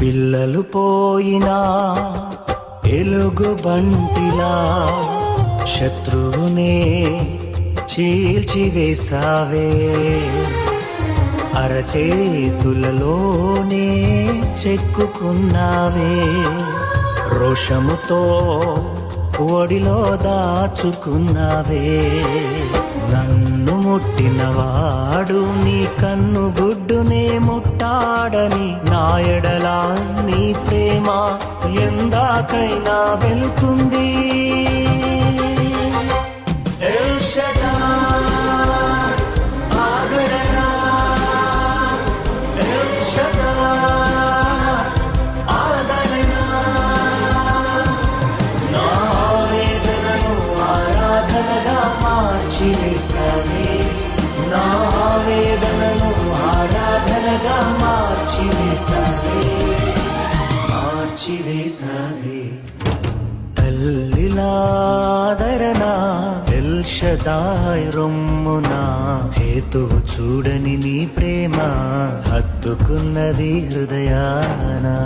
పిల్లలు పోయినా ఎలుగు బంటిలా శత్రువునే చీల్చివేసావే, అరచేతులలోనే చెక్కుకున్నావే, రోషముతో ఒడిలో దాచుకున్నావే. నన్ను ముట్టినవాడు నీ కన్ను గుడ్డునే ముట్టాడని, నా ఎడలా నీ ప్రేమ ఎందాకైనా వెళుతుంది. ఎల్ షడాయ్ ఆదరణ, ఎల్ షడాయ్ ఆదరణ, నా వేదనను ఆరాధనగా మార్చివేసావే, నా వేదనను ఆరాధనగా మార్చివేసావే, మార్చివేసావే. తల్లిలాదరణ ఎల్ షడాయ్ రొమ్మున, హేతువు చూడని నీ ప్రేమ హత్తుకున్నది హృదయానా.